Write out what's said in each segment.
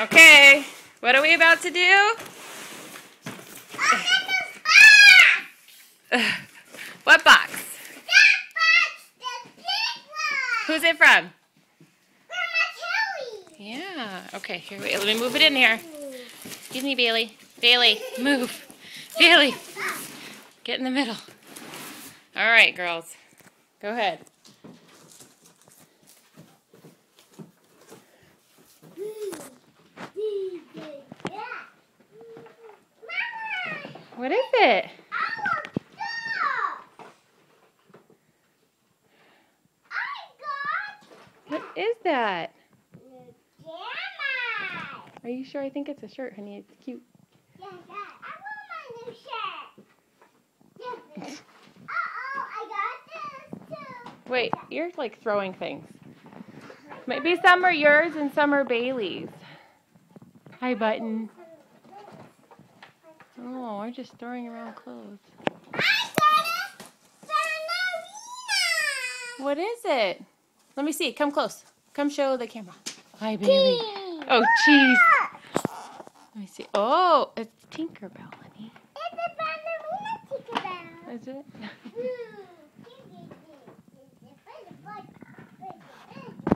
Okay, what are we about to do? What box? That box, the big one. Who's it from? Grandma Kelly. Yeah. Okay, here, wait, let me move it in here. Excuse me, Bailey. Bailey, move. Bailey, get in the middle. All right, girls. Go ahead. What is it? What is that? Are you sure? I think it's a shirt, honey. It's cute. Yeah, Dad, I want my new shirt. Uh-oh, I got this too. Wait, you're like throwing things. Maybe some are yours and some are Bailey's. Hi, Button. Oh, I'm just throwing around clothes. I got a ballerina. What is it? Let me see. Come close. Come show the camera. Hi, Bailey. Oh, jeez. Let me see. Oh, it's Tinkerbell, honey. It's a ballerina Tinkerbell. Is it?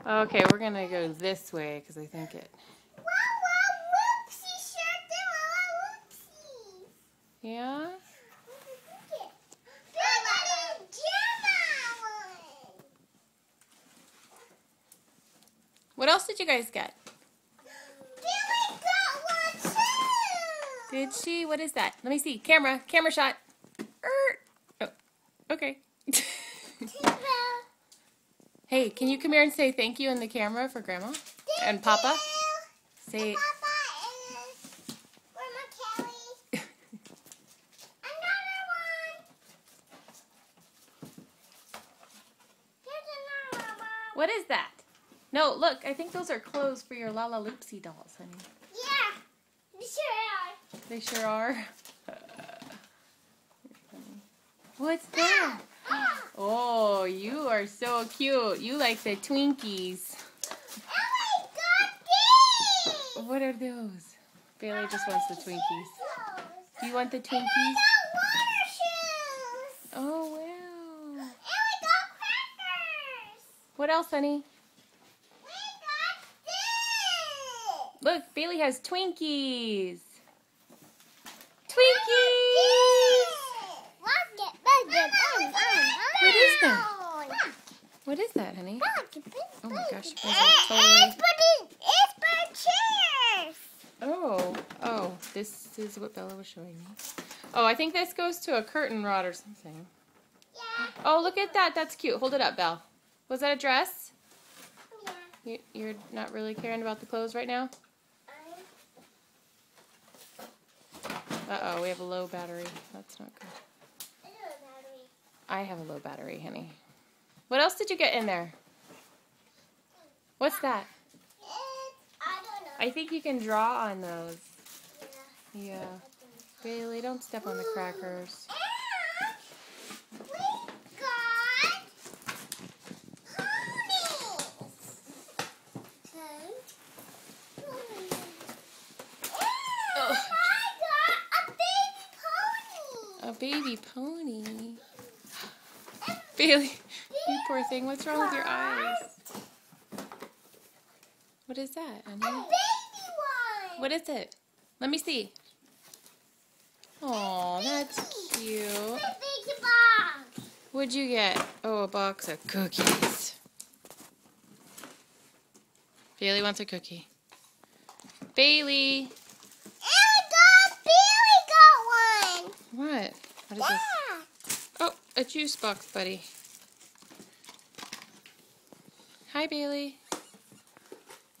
Okay, we're going to go this way because I think it... Loopsy shirt and Loopsies. Yeah? What else did you guys get? Billy got one too. Did she? What is that? Let me see. Camera. Camera shot. Oh, okay. Hey, can you come here and say thank you in the camera for Grandma and Papa? Say. Papa is Grandma Kelly. Another one. Here's another one. What is that? No, look. I think those are clothes for your Lala Loopsy dolls, honey. Yeah, they sure are. They sure are. What's that? Oh, you are so cute. You like the Twinkies. Oh, I got these. What are those? Bailey just wants the Twinkies. Do you want the Twinkies? And I got water shoes. Oh, wow. And we got crackers. What else, honey? We got this. Look, Bailey has Twinkies. What is that? What is that, honey? Oh my gosh, you guys are totally... It's for chairs. Oh, this is what Bella was showing me. Oh, I think this goes to a curtain rod or something. Yeah. Oh, look at that. That's cute. Hold it up, Belle. Was that a dress? Yeah. You're not really caring about the clothes right now? Uh-oh, we have a low battery. That's not good. I have a low battery, honey. What else did you get in there? What's that? I don't know. I think you can draw on those. Yeah. Yeah. Bailey, don't step on the crackers. We got ponies. Oh. I got a baby pony. A baby pony. Bailey, you poor thing. What's wrong with your eyes? What is that, honey? A baby one. What is it? Let me see. Oh, that's cute. The big box. What'd you get? Oh, a box of cookies. Bailey wants a cookie. Bailey. And Billy got one. What? What is this? Oh, a juice box, buddy. Hi, Bailey.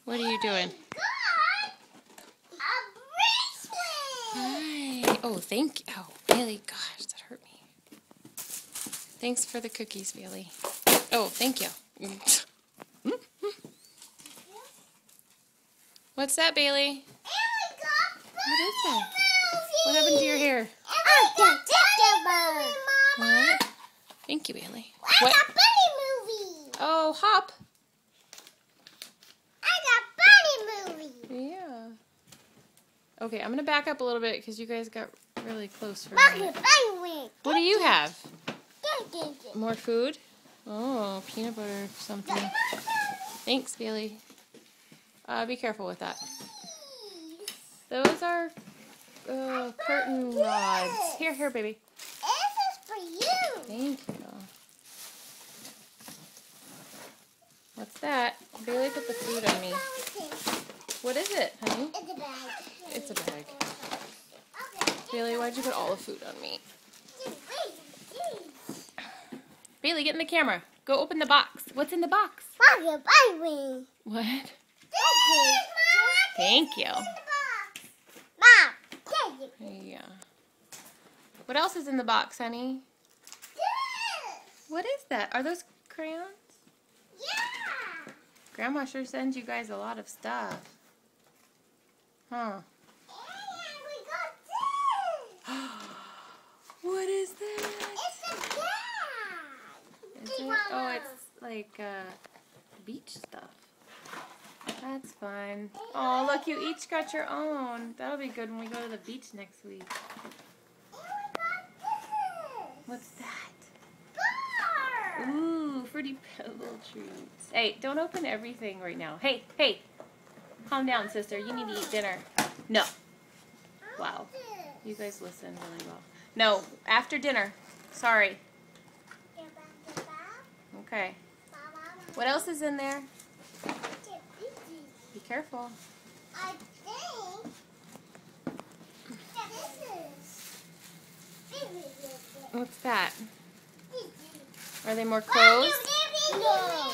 What are you doing? Got a bracelet. Hi. Oh, thank you. Oh, Bailey, gosh, that hurt me. Thanks for the cookies, Bailey. Oh, thank you. What's that, Bailey? What is that? What happened to your hair? What? Thank you, Bailey. What? I got Bunny movie. Oh, Hop. I got Bunny movie. Yeah. Okay, I'm gonna back up a little bit because you guys got really close for a Rocket minute. Bywing. What do you have? More food? Oh, peanut butter or something. Thanks, Bailey. Be careful with that. Those are curtain rods. Here, baby. This is for you. Thank you. What's that? Bailey put the food on me. What is it, honey? It's a bag. It's a bag. Bailey, why'd you put all the food on me? Bailey, get in the camera. Go open the box. What's in the box? Rocket Bywing. What? This is Thank you. Mom, take it. Yeah. What else is in the box, honey? This. What is that? Are those crayons? Yeah. Grandma sure sends you guys a lot of stuff. Huh. And we got this. What is that? It's a bag. Is it? Oh, it's like beach stuff. That's fun. Oh, look, you each got your own. That'll be good when we go to the beach next week. And we got this. What's that? Bar. Ooh, Fruity Pebble treats. Hey, don't open everything right now. Hey. Calm down, sister. You need to eat dinner. No. Wow. You guys listen really well. No, after dinner. Sorry. Okay. What else is in there? Be careful. I think this is. What's that? Are they more clothes? No.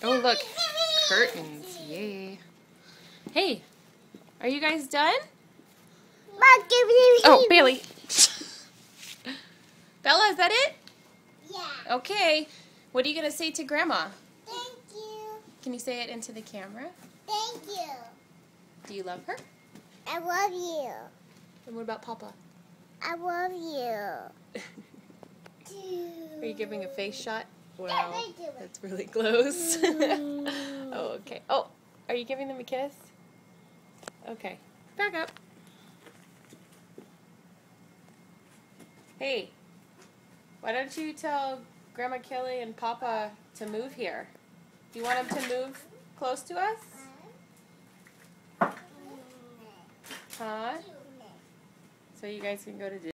Oh, look. Curtains. Yay. Hey, are you guys done? Oh, Bailey. Bella, is that it? Yeah. Okay. What are you going to say to Grandma? Thank you. Can you say it into the camera? Thank you. Do you love her? I love you. And what about Papa? I love you. Are you giving a face shot? Yeah, Wow, they do it. that's really close. Oh, okay. Oh, are you giving them a kiss? Okay. Back up. Hey, why don't you tell Grandma Kelly and Papa to move here? Do you want them to move close to us? Huh? So you guys can go to